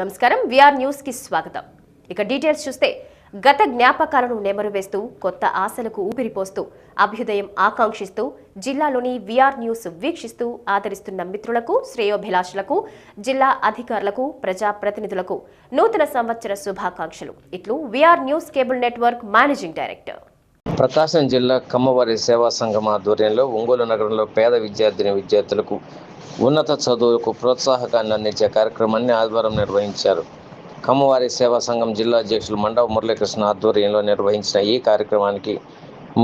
నమస్కారం VR news కి స్వాగతం. ఇక డీటెయిల్స్ చూస్తే గత జ్ఞాపకాలను నెమరువేస్తూ కొత్త ఆశలకు ఊపిరిపోస్తూ అభ్యుదయం ఆకాంక్షిస్తూ జిల్లాలోని విఆర్ న్యూస్ వీక్షిస్తూ ఆదరిస్తున్న మిత్రులకు శ్రేయోభిలాషులకు జిల్లా అధికారులకు ప్రజా ప్రతినిధులకు నూతన సంవత్సర శుభాకాంక్షలు. ఇట్లు VR news cable network managing director. Prakasam జిల్లా కమ్మవారి సేవా సంఘం ఆధ్వర్యంలో ఒంగోలు నగరంలో పేద విద్యార్థులకు ఉన్నత చదువులకు ప్రోత్సాహకాన్ని అందించే కార్యక్రమాన్ని ఆదివారం నిర్వహించారు. కమ్మవారి సేవా సంఘం జిల్లా అధ్యక్షులు మండవ మురళీకృష్ణ ఆధ్వర్యంలో నిర్వహించిన ఈ కార్యక్రమానికి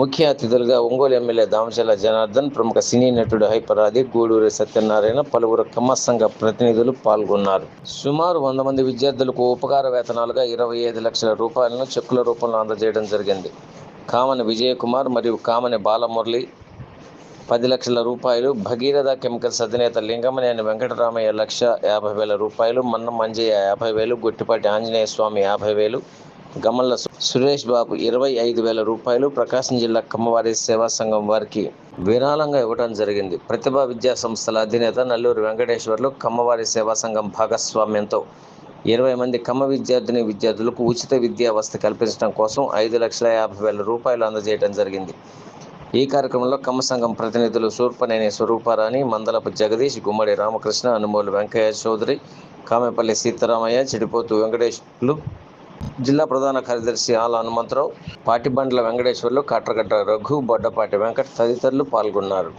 ముఖ్య అతిథులుగా ఒంగోలు ఎమ్మెల్యే దామచర్ల జనార్దన్, ప్రముఖ సినీ నటుడు హైపరాది, గూడూరి సత్యనారాయణ, పలువురు కమ్మ సంఘ ప్రతినిధులు పాల్గొన్నారు. సుమారు 100 మంది విద్యార్థులకు ఉపకార వేతనాలుగా 25 లక్షల రూపాయలను చెక్కుల రూపంలో అందజేయడం జరిగింది. కామని విజయకుమార్ మరియు కామని బాలమురళి 10 లక్షల రూపాయలు, భగీరథ కెమికల్స్ అధినేత లింగమనేని వెంకటరామయ్య 1,50,000 రూపాయలు, మన్నం మంజయ్య 50,000, గొట్టిపాటి ఆంజనేయ స్వామి 50,000, గమల్ల సురేష్ బాబు 25,000 రూపాయలు ప్రకాశం జిల్లా కమ్మవారి సేవా సంఘం వారికి విరాళంగా ఇవ్వడం జరిగింది. ప్రతిభా విద్యా సంస్థల అధినేత నల్లూరు వెంకటేశ్వర్లు కమ్మవారి సేవా సంఘం భాగస్వామ్యంతో 20 మంది కమ్మ విద్యార్థులకు ఉచిత విద్యా వసతి కల్పించడం కోసం 5,50,000 రూపాయలు అందజేయడం జరిగింది. ఈ కార్యక్రమంలో కమ్మ సంఘం ప్రతినిధులు సూర్పనేని స్వరూపారాణి, మందలపు జగదీష్, గుమ్మడి రామకృష్ణ, అనుమోలు వెంకయ్య చౌదరి, కామెపల్లి సీతారామయ్య, చెడిపోతు వెంకటేశ్వర్లు, జిల్లా ప్రధాన కార్యదర్శి ఆల హనుమంతరావు, పాటిబండ్ల వెంకటేశ్వర్లు, కాట్రగడ్డ రఘు, బొడ్డపాటి వెంకట తదితరులు పాల్గొన్నారు.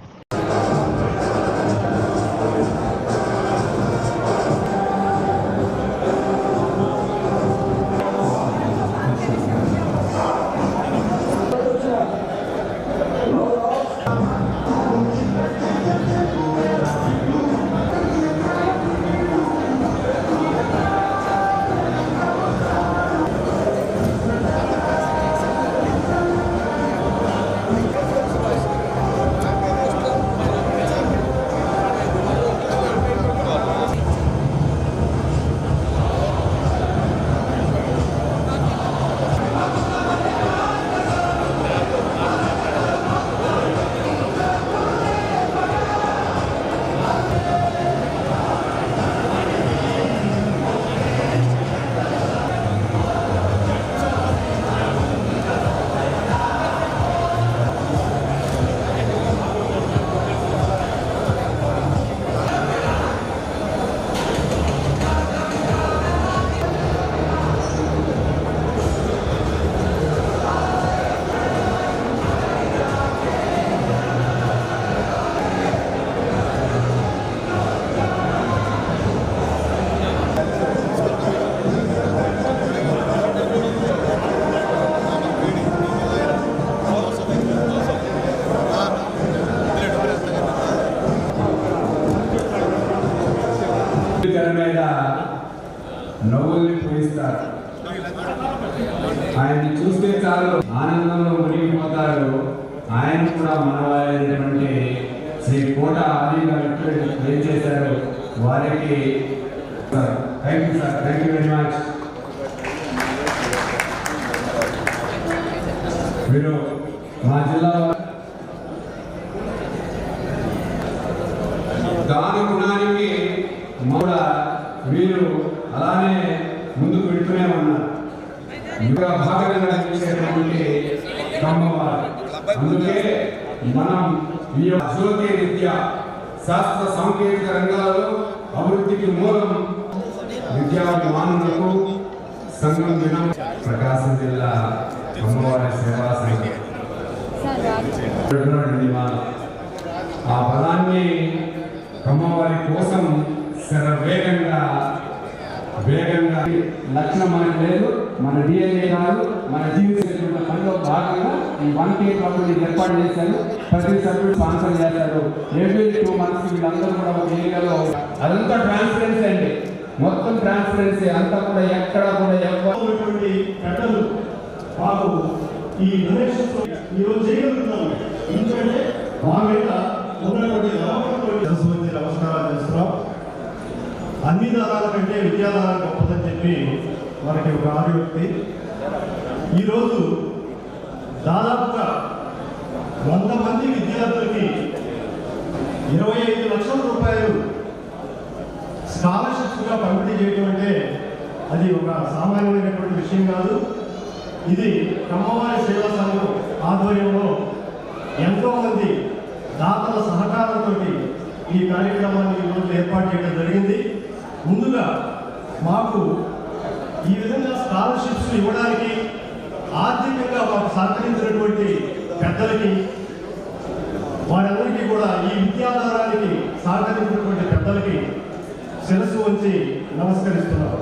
మీద నవ్వుల్ని పూయిస్తారు. ఆయన్ని చూస్తే చాలు ఆనందంలో మునిగిపోతారు. ఆయన కూడా మనవారైనటువంటి శ్రీ కోట ఆది గారు ఏం చేశారు వారికి thank you sir, thank you very much. మీరు మా జిల్లా దాని గుణానికి కూడా వీరు అలానే ముందుకు వెళ్తూనే ఉన్నారు. ఇంకా భాగంగా చేసేటువంటి కమ్మవారు. అందుకే మనం ఈ జ్యోతి విద్య శాస్త్ర సాంకేతిక రంగాలలో అభివృద్ధికి మూలం విద్యాభిమానులకు సంఘం దినం. ప్రకాశం జిల్లా కమ్మవారి సేవా సంఘం ఆ బలాన్ని కమ్మవారి కోసం వేగంగా లక్షణం మనకు లేదు, మన డిఎన్ఏ కాదు, మన జీవిత పనిలో భాగంగా ఈ 1K క్లబ్ని ఏర్పాటు చేశారు. ప్రతి సభ్యుడు స్పాన్సర్ చేశారు. ఎవ్రీ 2 months వీళ్ళందరూ కూడా ఒక ఏరియాలో అదంతా ట్రాన్స్పరెన్సీ అండి, మొత్తం ట్రాన్స్పరెన్సీ అంతా కూడా ఎక్కడ కూడా ఎవరి కట్టలు బాబు ఈ డొనేషన్స్ ఈరోజు చేయగలుగుతున్నాము. ఎందుకంటే మా మీద ఉన్నటువంటి నమస్కారాలు చేస్తున్నాం. అన్ని దానాల కంటే విద్యాదానం గొప్పదని చెప్పి మనకి ఒక ఆదివ్యక్తి. ఈరోజు దాదాపుగా 100 మంది విద్యార్థులకి 25 లక్షల రూపాయలు స్కాలర్షిప్స్గా పంపిణీ చేయడం అంటే సామాన్యమైనటువంటి విషయం కాదు. ఇది కమ్మవారి సేవా సంఘం ఆధ్వర్యంలో ఎంతోమంది దాతల సహకారంతో ఈ కార్యక్రమాన్ని ఈరోజు ఏర్పాటు చేయడం జరిగింది. ముందుగా మాకు ఈ విధంగా స్కాలర్షిప్స్ ఇవ్వడానికి ఆర్థికంగా మాకు సహకరించినటువంటి పెద్దలకి, వారందరికీ కూడా ఈ విద్యాధారానికి సహకరించినటువంటి పెద్దలకి శిరస్సు వంచి నమస్కరిస్తున్నారు.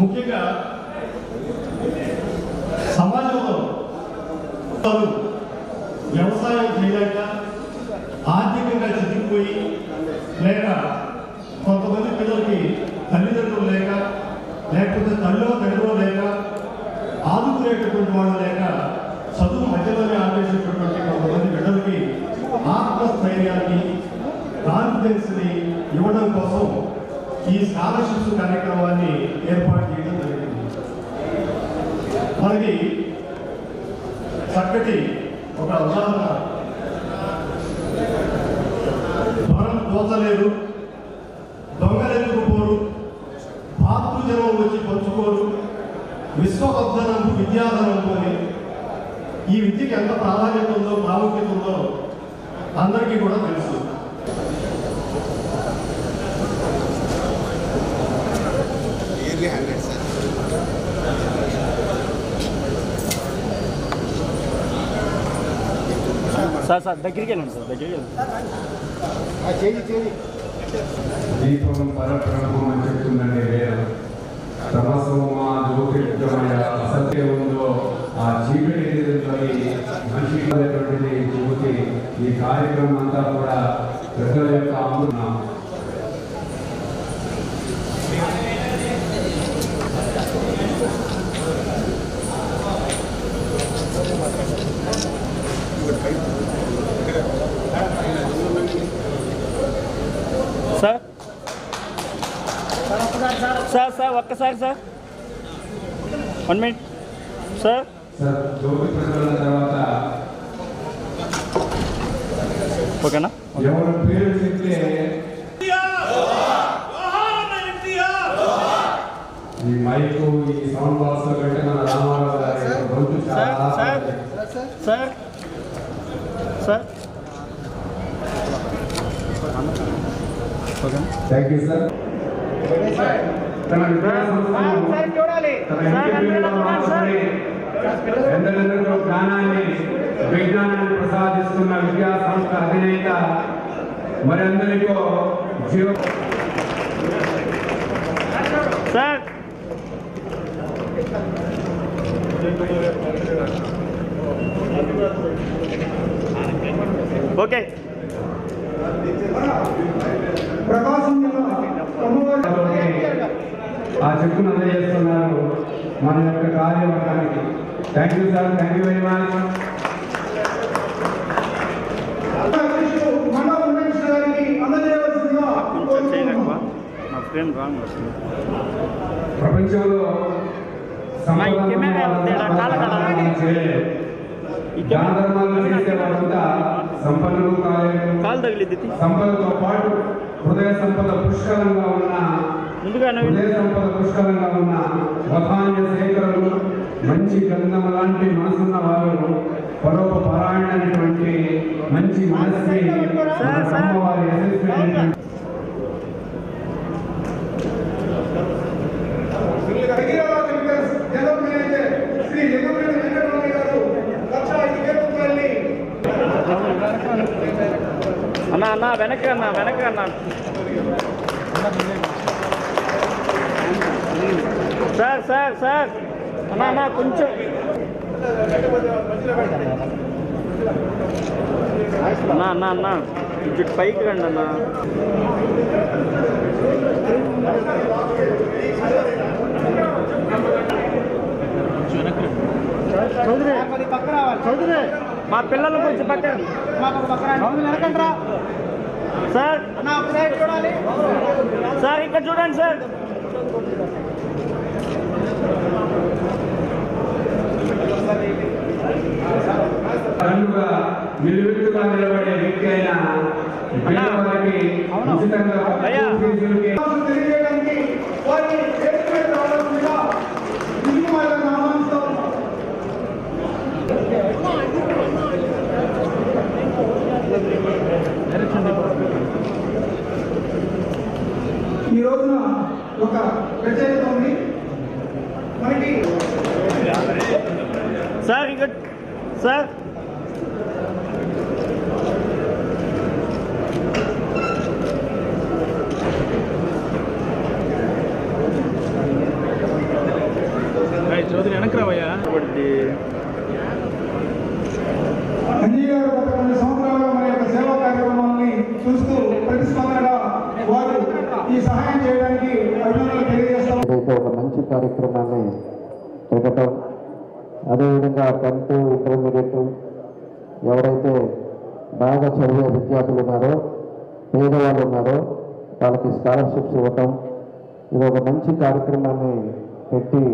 ముఖ్యంగా సమాజంలో వ్యవసాయం చేయలేక ఆర్థికంగా చితికిపోయి, లేక కొంతమంది పిల్లలకి తల్లిదండ్రులు లేక, లేకపోతే తల్లిలో తండ్రిలో లేక, ఆదుకునేటటువంటి వాళ్ళు లేక, చదువు మధ్యలోనే ఆపేసేటటువంటి కొంతమంది బిడ్డలకి ఆత్మస్థైర్యాన్ని, కాన్ఫిడెన్స్ని ఇవ్వడం కోసం ఈ స్కాలర్షిప్స్ కార్యక్రమాన్ని ఏర్పాటు చేయడం జరిగింది. మనకి చక్కటి ఒక ఉదాహరణ, దొరం దోచలేరు, దొంగలెందుకు పోరు, భాతృజనం వచ్చి పంచుకోరు, విశ్వవర్ధనం విద్యాధనం అని ఈ విద్యకి ఎంత ప్రాధాన్యత ఉందో, ప్రాముఖ్యత ఉందో అందరికీ కూడా తెలుసు. సార్ దగ్గరికి వెళ్ళండి సార్, దగ్గరికి వెళ్ళండి. దీపం పరబ్రహ్మం అని చెప్తుందండి వేదం. తమసోమా జ్యోతిర్గమయ అసత్యం ఉందో ఆ చీకటి మనిషిటువంటిది జ్యోతి. ఈ కార్యక్రమం అంతా కూడా పెద్దల యొక్క అమృతం. సార్ సార్ సార్ ఒక్కసారి సార్, 1 minute సార్. సార్ జ్యోతి ప్రజల తర్వాత ఓకేనా? ఎవరు పేరు చెప్తే ఈ మైకు, ఈ సౌండ్ బాక్స్ లో పెట్టి మన రామారావు గారి గొంతు చాలా సార్ సార్ సార్ ఓకేనా? Thank you sir. తన ఎందరెందరో జ్ఞానాన్ని, విజ్ఞానాన్ని ప్రసాదిస్తున్న విద్యా సంస్థ అధినేత, మరందరికో జీవ సార్ ఓకే. ఆ చెక్కును అందజేస్తున్నారు మన యొక్క కార్యవర్గానికి. Thank you sir, thank you very much. ప్రపంచంలో దాన ధర్మాలు చేసే వాళ్ళంతా సంపన్నులు కాలేదు. సంపదతో పాటు హృదయ సంపద పుష్కలంగా ఉన్న వధాన్య సేకరులు, మంచి గంధం లాంటి మనసున్న వారు, పరోపరాయణమైనటువంటి మంచి మనస్సుని వారి యశస్వి అన్నా అన్నా వెనక్కి అన్నా, వెనక్కి అన్నా. సార్ సార్ సార్ అన్నా అన్నా కొంచెం అన్నా అన్నా అన్నా ఇటు పైకి రండి అన్నా. చౌదరి మా పిల్లలు కొంచెం పక్కన వెనకండ్రా సార్. సార్ ఇక్కడ చూడండి సార్. నిలువెత్తుగా నిలబడే వ్యక్తి అయిన వారికి ఉచితంగా ఈ రోజున ఒక ప్రత్యేకత ఉంది. మనకి సార్ ఇక్కడ సార్ చౌదరి వెనక్రావయ్యా అంజీగారు గత కొన్ని సంవత్సరాలుగా మన యొక్క సేవా కార్యక్రమాన్ని చూస్తూ ప్రతిస్పందనగా వారు ఈ సహాయం చేయడానికి అభినందనలు తెలియజేస్తాం. ఒక మంచి కార్యక్రమాన్ని పెట్టడం, అదేవిధంగా 10th ఇంటర్మీడియట్ ఎవరైతే బాగా చదివే విద్యార్థులు ఉన్నారో, పేదవాళ్ళు ఉన్నారో వాళ్ళకి స్కాలర్షిప్స్ ఇవ్వటం, ఇది ఒక మంచి కార్యక్రమాన్ని పెట్టి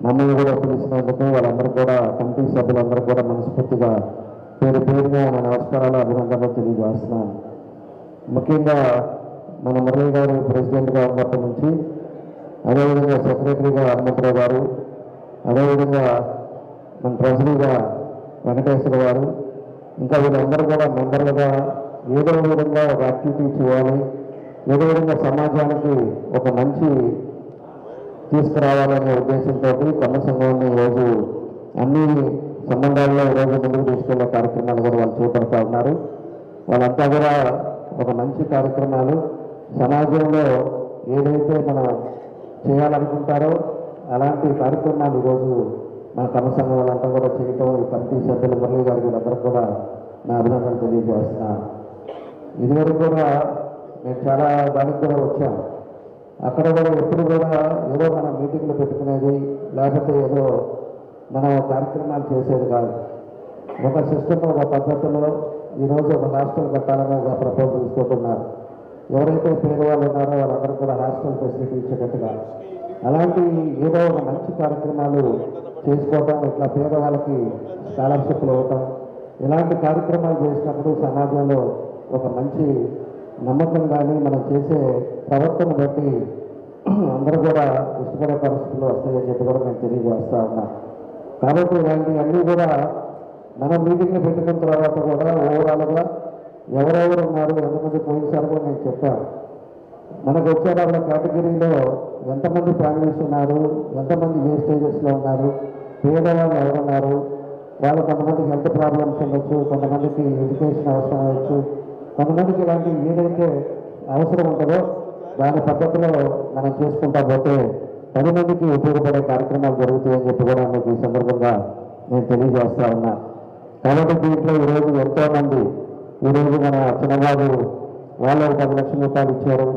మమ్మల్ని కూడా పిలిచినందుకు వాళ్ళందరూ కూడా కమిటీ సభ్యులందరూ కూడా మనస్ఫూర్తిగా పేరు పేరుగా నా నమస్కారాలు, అభినందనలు తెలియజేస్తున్నాను. ముఖ్యంగా మన మురళి గారు ప్రెసిడెంట్గా ఉన్నప్పటి నుంచి, అదేవిధంగా సెక్రటరీగా హనుమంతరావు గారు, అదేవిధంగా మన ట్రెజరీగా వెంకటేశ్వర గారు, ఇంకా వీళ్ళందరూ కూడా మెంబర్లుగా ఏదో విధంగా ఒక యాక్టివిటీ చేయాలి, ఏదో విధంగా సమాజానికి ఒక మంచి తీసుకురావాలనే ఉద్దేశంతో కమ్మ సంఘాన్ని ఈరోజు అన్ని సంబంధాల్లో ఈరోజు ముందుకు తీసుకెళ్లే కార్యక్రమాలు కూడా వాళ్ళు చేపడుతూ ఉన్నారు. వాళ్ళంతా కూడా ఒక మంచి కార్యక్రమాలు సమాజంలో ఏదైతే మనం చేయాలనుకుంటారో అలాంటి కార్యక్రమాలు ఈరోజు మన కమ్మ సంఘం వాళ్ళంతా కూడా చేయటం, ఈ కమిటీ సభ్యులు మురళి గారికి వీళ్ళందరూ కూడా నా అభినందనలు తెలియజేస్తున్నాను. ఇదివరకు కూడా నేను చాలా దానికి కూడా వచ్చాను. అక్కడ కూడా ఎప్పుడు కూడా ఏదో మనం మీటింగ్లు పెట్టుకునేది, లేకపోతే ఏదో మనం కార్యక్రమాలు చేసేది కాదు. ఒక సిస్టమ్, ఒక పద్ధతిలో ఈరోజు ఒక హాస్టల్ కట్టాలని ఒక ప్రపోజల్ తీసుకుంటున్నారు. ఎవరైతే పేదవాళ్ళు ఉన్నారో వాళ్ళందరూ కూడా హాస్టల్ ఫెసిలిటీ ఇచ్చేటట్టుగా అలాంటి ఏదో ఒక మంచి కార్యక్రమాలు చేసుకోవటం, ఇట్లా పేదవాళ్ళకి స్కాలర్షిప్లు ఇవ్వటం, ఇలాంటి కార్యక్రమాలు చేసినప్పుడు సమాజంలో ఒక మంచి నమ్మకం కానీ మనం చేసే ప్రవర్తన బట్టి అందరూ కూడా ఇష్టపడే పరిస్థితులు వస్తాయని చెప్పి కూడా నేను తెలియజేస్తా ఉన్నా. కాబట్టి ఇలాంటివన్నీ కూడా మనం మీటింగ్లు పెట్టుకున్న తర్వాత కూడా ఓవరాల్గా ఎవరెవరు ఉన్నారు, ఎంతమంది పోయినసారి కూడా నేను చెప్పాను. మనకు వచ్చే వాళ్ళ కేటగిరీలో ఎంతమంది ఫ్యామిలీస్ ఉన్నారు, ఎంతమంది ఏ స్టేజెస్లో ఉన్నారు, పేదవాళ్ళు ఎవరున్నారు, వాళ్ళు కొంతమందికి హెల్త్ ప్రాబ్లమ్స్ ఉండొచ్చు, కొంతమందికి ఎడ్యుకేషన్ అవసరం అవ్వచ్చు, కొంతమందికి ఇలాంటి ఏదైతే అవసరం ఉంటుందో దాని పద్ధతిలో మనం చేసుకుంటా పోతే 10 మందికి ఉపయోగపడే కార్యక్రమాలు జరుగుతాయని చెప్పి కూడా మీకు ఈ సందర్భంగా నేను తెలియజేస్తా ఉన్నా. కాబట్టి దీంట్లో ఈరోజు ఎంతోమంది, ఈరోజు మన చిన్నబాబు వాళ్ళు 10 లక్షల రూపాయలు ఇచ్చారు.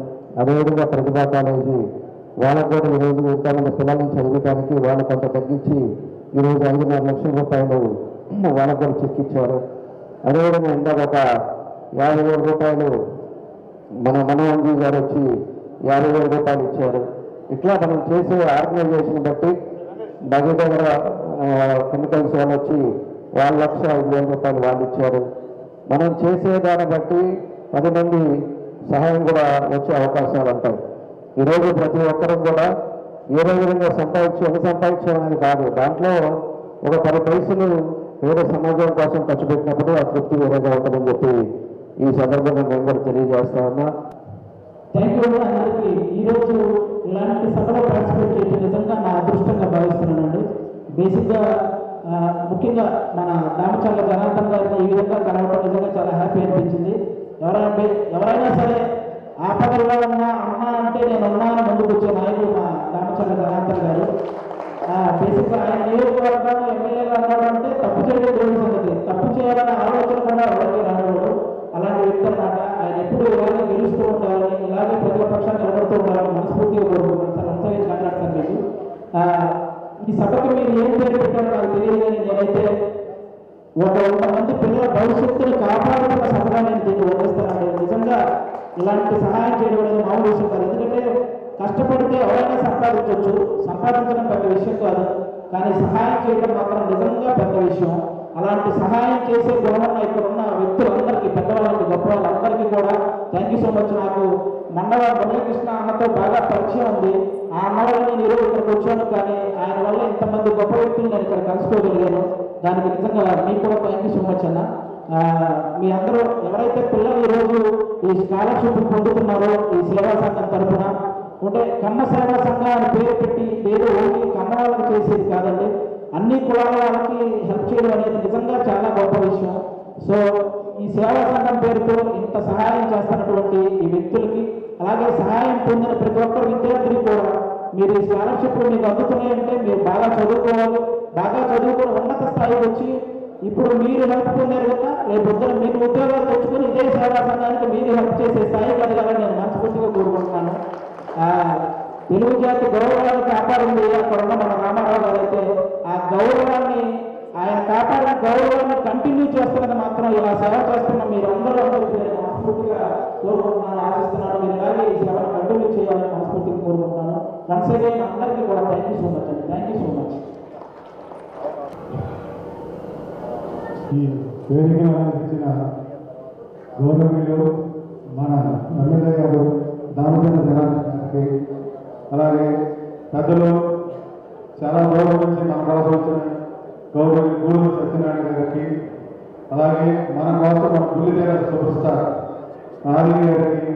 అదేవిధంగా ప్రతిభా కాలేజీ వాళ్ళకు కూడా ఈరోజు ఎంతోమంది పిల్లల్ని చదివడానికి వాళ్ళు కొంత తగ్గించి ఈరోజు 5.5 లక్షల రూపాయలు వాళ్ళకు కూడా చెక్ ఇచ్చారు. అదేవిధంగా ఇందాక ఒక 50,000 రూపాయలు మన మనోహంజీ గారు వచ్చి 50,000 రూపాయలు ఇచ్చారు. ఇట్లా మనం చేసే ఆర్గనైజేషన్ బట్టి దగ్గర కెమికల్స్ వాళ్ళు వచ్చి 1,05,000 రూపాయలు వాళ్ళు ఇచ్చారు. మనం చేసేదాన్ని బట్టి 10 మంది సహాయం కూడా వచ్చే అవకాశాలు ఉంటాయి. ఈరోజు ప్రతి ఒక్కరూ కూడా ఏదో విధంగా ఎంత సంపాదించామనేది కాదు, దాంట్లో ఒక 10 పైసలు వేరే సమాజం కోసం ఖర్చు పెట్టినప్పుడు ఆ తృప్తి వేరేగా ఉంటుందని చెప్పి ఈ సందర్భంగా నేను కూడా తెలియజేస్తా ఉన్నా. థ్యాంక్ యూ అందరికీ. ఈరోజు ఇలాంటి సభలో పార్టిసిపేట్ చేయడం నిజంగా నా అదృష్టంగా భావిస్తున్నానండి. బేసిక్గా ముఖ్యంగా మన దామచర్ల జనార్దన్ గారిని ఈ విధంగా కలవడం నిజంగా చాలా హ్యాపీ అనిపించింది. ఎవరైనా సరే ఆపదల్లో ఉన్నా అన్నా అంటే నేను ఉన్నాను ముందుకు వచ్చే నాయకుడు మా దామచర్ల జనార్దన్ గారు. బేసిక్గా ఆయన నియోజకవర్గం ఎమ్మెల్యేగా ఉన్నాడు అంటే తప్పు చేయడం దేవుడి సంగతి, తప్పు చేయాలనే ఆలోచన కూడా ఎవరికి రానివాడు. అలాంటి వ్యక్తి అన్నమాట. ఆయన ఎప్పుడు ఇలాగే గెలుస్తూ ఉండాలని, ఇలాగే ప్రజల పక్షాన్ని నిలబడుతూ ఉండాలని మనస్ఫూర్తిగా కోరుకుంటాను. సార్ మనసాగి మాట్లాడతాను మీకు. ఈ సభకి మీరు ఏం పేరు పెట్టారో నాకు తెలియదు, కానీ నేనైతే 100 మంది పిల్లల భవిష్యత్తుని కాపాడుతున్న సభగా నేను దీన్ని వర్ణిస్తానండి. నిజంగా ఇలాంటి సహాయం చేయడం అనేది మామూలు విషయం కాదు. ఎందుకంటే కష్టపడితే ఎవరైనా సంపాదించవచ్చు, సంపాదించడం పెద్ద విషయం కాదు, కానీ సహాయం చేయడం మాత్రం నిజంగా పెద్ద విషయం. అలాంటి సహాయం చేసే గుణమన్న ఇక్కడ ఉన్న వ్యక్తులందరికీ, పెద్దవాళ్ళకి, గొప్ప వాళ్ళందరికీ కూడా థ్యాంక్ యూ సో మచ్. నాకు మురళీకృష్ణ అన్నతో బాగా పరిచయం ఉంది. ఆ అన్న వల్ల నేను ఈరోజు ఇక్కడికి వచ్చాను, కానీ ఆయన వల్ల ఇంతమంది గొప్ప వ్యక్తులు నేను ఇక్కడ కలుసుకోగలిగాను. దానికి నిజంగా మీకు కూడా థ్యాంక్ యూ సో మచ్ అన్న. మీ అందరూ ఎవరైతే పిల్లలు ఈరోజు ఈ స్కాలర్షిప్ పొందుతున్నారో ఈ సేవా సంఘం తరఫున అంటే కమ్మ సేవా సంఘం అని పేరు పెట్టి ఏదో ఓన్లీ కమ్మ వాళ్ళకి చేసేది కాదండి, అన్ని కులాల వాళ్ళకి హెల్ప్ చేయడం అనేది నిజంగా చాలా గొప్ప విషయం. సో ఈ సేవా సంఘం పేరుతో ఇంత సహాయం చేస్తున్నటువంటి ఈ వ్యక్తులకి, అలాగే సహాయం పొందిన ప్రతి ఒక్కరు విద్యార్థులు కూడా మీరు ఈ స్కాలర్షిప్లు మీకు అందుతున్నాయంటే మీరు బాగా చదువుకోవాలి, బాగా చదువుకొని ఉన్నత స్థాయికి వచ్చి ఇప్పుడు మీరు హెల్ప్ పొందారు కదా, రేపు పొద్దున మీరు ఉద్యోగాలు తెచ్చుకొని ఇదే సేవా సంఘానికి మీరు హెల్ప్ చేసే స్థాయికి ఎదగాలని నేను మనస్ఫూర్తిగా కోరుకుంటున్నాను. తెలుగు జాతి గౌరవాన్ని కాపాడింది అక్కడ ఉన్న మన రామారావు గారు అయితే, ఆ గౌరవాన్ని ఆయన కాపాడిన గౌరవాన్ని కంటిన్యూ చేస్తున్నది మాత్రం ఇలా సేవ చేస్తున్న మీరు అందరూ మనస్ఫూర్తిగా కోరుకుంటున్నాను, ఆశిస్తున్నాను. మీరు ఇలాగే ఈ సేవను కంటిన్యూ చేయాలని మనస్ఫూర్తిగా కోరుకుంటున్నాను. వన్స్ అగైన్ అందరికీ కూడా థ్యాంక్ యూ సో మచ్ అండి, థ్యాంక్ యూ సో మచ్. ఈ వేదికను ఇచ్చిన గౌరవనీయులు మన ఎమ్మెల్యే గారు దామచంద్ర జనార్దన్ గారికి, అలాగే పెద్దలు చాలా గౌరవం నుంచి మన కోసం వచ్చిన గౌరవనీయులు గూడూరు సత్యనారాయణ గారికి, అలాగే మన కోసం మన బుల్లితెర సూపర్ స్టార్ ఆదిని గారికి,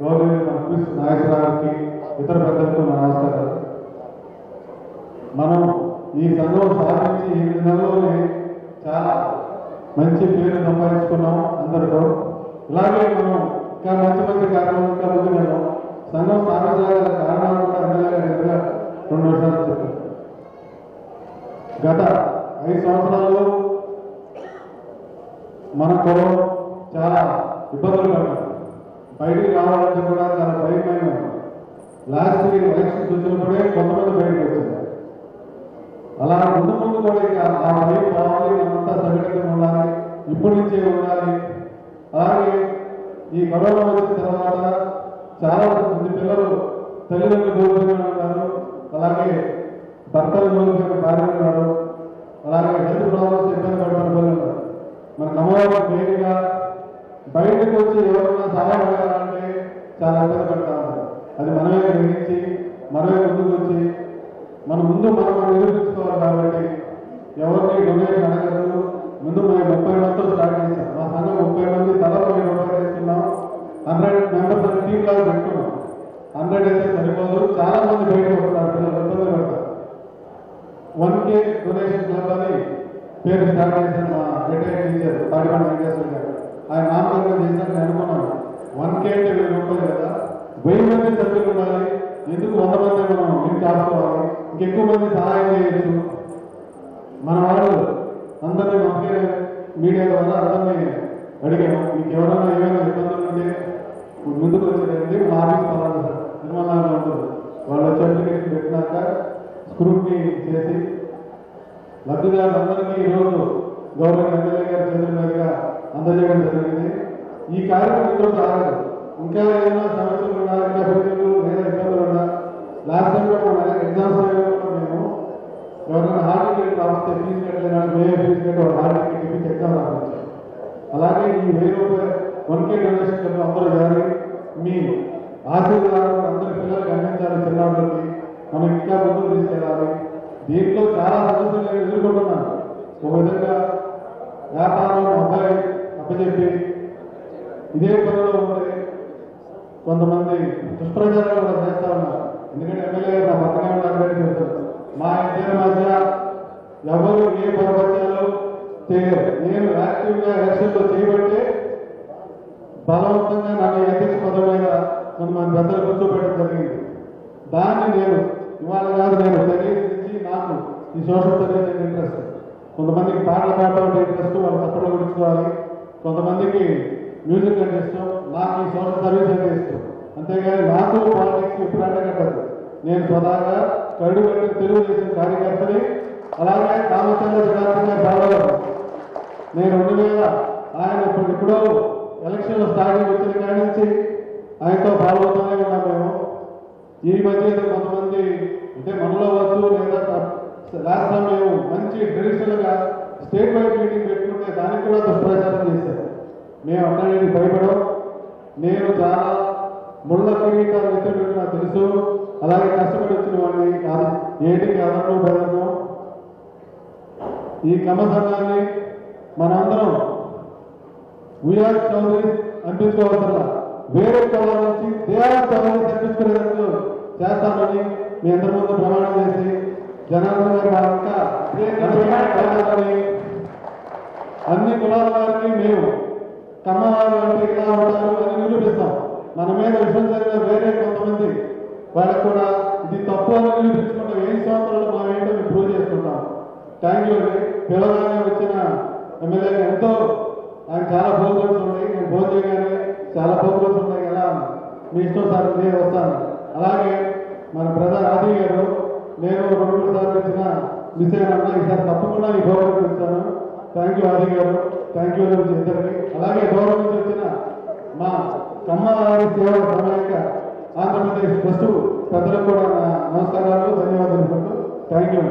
గౌరవనీయులు మన క్రిస్ నాగేశ్వరరావుకి, ఇతర పెద్దలకు మన నమస్కారాలు. మనం ఈ సంఘం స్థాపించి 8 నెలల్లోనే చాలా మంచి పేరు సంపాదించుకున్నాం అందరితో. ఇలాగే మనం ఇంకా మంచి మంచి కార్యక్రమాలు ఇంకా ముందు వెళ్ళాం. సంఘం స్థాపించగల కారణాలు కూడా ఎమ్మెల్యే గారు 2 నిమిషాలు చెప్పారు. గత 5 సంవత్సరాల్లో మనకు చాలా ఇబ్బందులు పడ్డాం. బయటికి రావాలంటే కూడా చాలా భయమైన. లాస్ట్ ఎలక్షన్స్ వచ్చినప్పుడే కొంతమంది బయటకు వచ్చారు. అలా ముందు ముందు కూడా ఆ భయం కావాలి, మనంతా సంఘటితంగా ఉండాలి, ఇప్పటి నుంచే ఉండాలి. అలాగే ఈ కరోనా వచ్చిన తర్వాత చాలా మంది పిల్లలు తల్లిదండ్రులు దూరంగా ఉన్నారు, అలాగే భర్తలు దూరంగా భార్యలు ఉన్నారు, అలాగే హెల్త్ ప్రాబ్లమ్స్ ఇబ్బంది పడుతున్న పిల్లలు ఉన్నారు. మన అమ్మవారు మెయిన్గా బయటకు వచ్చి ఎవరైనా సహాయం అడగాలంటే చాలా ఇబ్బంది పడతా ఉన్నారు. అది మనమే గ్రహించి మనమే ముందుకు వచ్చి మనం నిరూపించుకోవాలి. కాబట్టి ఎవరిని డొనేషన్ అడగదు. ముందు మేము 30 మందితో స్టార్ట్ చేశాం. మా సంఘం 30 మంది తల 10 రూపాయలు చేస్తున్నాం. 100 మెంబర్స్ అని టీం లాగా పెట్టుకున్నాం. 100 అయితే సరిపోదు, చాలా మంది బయటకు వస్తున్నారు, పిల్లలు ఇబ్బంది పడతారు. 1K డొనేషన్ క్లబ్ అని పేరు స్టార్ట్ చేశాను. మా రిటైర్డ్ టీచర్ తాడిపండి వెంకటేశ్వర గారు ఆయన నామకరణం చేశాను. నేను అనుకున్నాను 1K అంటే 1000 రూపాయలు కదా, 1000 మంది సభ్యులు ఉండాలి, ఎందుకు 100 మంది మనం ఇంటికి ఆపుకోవాలి, ఇంకెక్కువ మంది సహాయం చేయొచ్చు. మన వాళ్ళు అందరినీ మనకి మీడియా ద్వారా అందరినీ అడిగాము, మీకు ఎవరైనా ఏమైనా ఇబ్బందులు ఉంటే ముందుకు వచ్చేదండి, మన ఆఫీస్ పడాలి సార్ నిర్మాణంగా ఉంటుంది. వాళ్ళు వచ్చి అప్లికేషన్ పెట్టినాక స్క్రూట్నీ చేసి లబ్ధిదారులందరికీ ఈరోజు గవర్నమెంట్ ఎమ్మెల్యే గారి చేతుల మీదుగా అందజేయడం జరిగింది. ఈ కార్యక్రమం ఇంట్లో సాగదు. ఇంకా ఏమైనా సమస్యలు ఉన్నా, ఇంకా ఫీజులు లేదా ఇబ్బందులు ఉన్నా, లాస్ట్ టైం కూడా ఎగ్జామ్స్ మేము ఎవరైనా హాల్ టికెట్ రాస్తే ఫీజు కట్టలేనా, ఫీజు కట్టి హాల్ టికెట్ ఇప్పించి ఎగ్జామ్ రావచ్చు. అలాగే ఈ 1000 రూపాయలు 1K డొనేషన్ అందరూ జారి మీ ఆశీర్వాదాలు అందరి పిల్లలకి అందించాలి. చిన్నారులకి మనం ఇంకా ముందుకు తీసుకెళ్ళాలి. దీంట్లో చాలా సమస్యలు నేను ఎదుర్కొంటున్నాను. ఒక విధంగా వ్యాపారం అబ్బాయి అప్పచెప్పి ఇదే పనిలో ఉంటే కొంతమంది దుష్ప్రచారాలు కూడా చేస్తా ఉన్నారు. ఎందుకంటే ఎమ్మెల్యే నా పక్కనే ఉన్నారని చెప్తారు. మా ఇద్దరి మధ్య ఎవరు ఏ పొరపచ్చాలో తెలియదు. నేను యాక్టివ్గా ఎలక్షన్లో చేయబట్టే బలవంతంగా నన్ను అధ్యక్ష పదవి మీద కొంతమంది పెద్దలు కూర్చోబెట్టడం జరిగింది. దాన్ని నేను ఇవాళ కాదు, నేను తెలియజేసి నాకు ఈ సోషల్ సర్వీస్ అంటే ఇంట్రెస్ట్. కొంతమందికి పాటలు పాడటం అంటే ఇంట్రెస్ట్, వాళ్ళు తప్పలు గుర్చుకోవాలి. కొంతమందికి మ్యూజిక్ అంటే ఇష్టం, నాకు ఈ సోషల్ సర్వీస్ అంటే ఇష్టం. అంతేగాని నాకు పాలిటిక్స్ ఎప్పుడు అంటగట్టదు. నేను స్వతహాగా కరుడు కట్టిన తెలుగుదేశం కార్యకర్తని. అలాగే రామచంద్ర జనార్దన్ గారి బాగా నేను 2000 ఆయన ఇప్పుడెప్పుడో ఎలక్షన్లో స్టార్టింగ్ వచ్చిన కాడి నుంచి ఆయనతో ఫాలో అవుతూనే ఉన్నాం మేము. ఈ మధ్య కొంతమంది అంటే మనలో వచ్చు లేదా లాస్ట్ టైం మేము మంచి ట్రెడిషనల్గా స్టేట్ వైడ్ మీటింగ్ పెట్టుకుంటే దానికి కూడా దుష్ప్రచారం చేశారు. మేము అన్నానికి భయపడం. నేను చాలా ముళ్ళ కిరీటాలు ఎత్తుపెట్టి నాకు తెలుసు. అలాగే కష్టపడి వచ్చిన వాడిని కాదు, ఏటికి అదను బెదను. ఈ కమ్మ సంఘాన్ని మనందరం వీఆర్ చౌదరి అనిపించుకోవాల్సిన వేరే చౌదరి నుంచి దేఆర్ చౌదరి తప్పించుకునేందుకు జనార్దన్ గారు వాళ్ళంతా అన్ని కులాల వారికి మేము కమ్మవారు అంటే ఇలా ఉంటారు అని నిరూపిస్తాం. మన మీద విషయం జరిగిన వేరే కొంతమంది వాళ్ళకు కూడా ఇది తప్పు అని నిరూపించుకుంటాం. 8 సంవత్సరాలు మనం ఏంటో మేము ప్రూవ్ చేసుకుంటాం. థ్యాంక్ యూ అండి. పిల్లగానే వచ్చిన ఎమ్మెల్యేగా ఎంతో ఆయన చాలా ప్రోగ్రామ్స్ ఉన్నాయి. నేను ఫోన్ చేయగానే చాలా ప్రోగ్రామ్స్ ఉన్నాయి కదా, మీ ఇష్టం సార్ నేను వస్తాను. అలాగే మన బ్రదర్ ఆది గారు నేను 2-3 సార్లు వచ్చిన మిస్ అయినా ఈసారి తప్పకుండా ఈ ప్రోగ్రామ్ ఇస్తాను. థ్యాంక్ యూ ఆది గారు, థ్యాంక్ యూ ఇద్దరికి. అలాగే దూరం నుంచి వచ్చిన మా కమ్మవారి సేవా సహాయక ఆంధ్రప్రదేశ్ ట్రస్ట్ పెద్దలకు కూడా నమస్కారాలు, ధన్యవాదాలు. Thank you.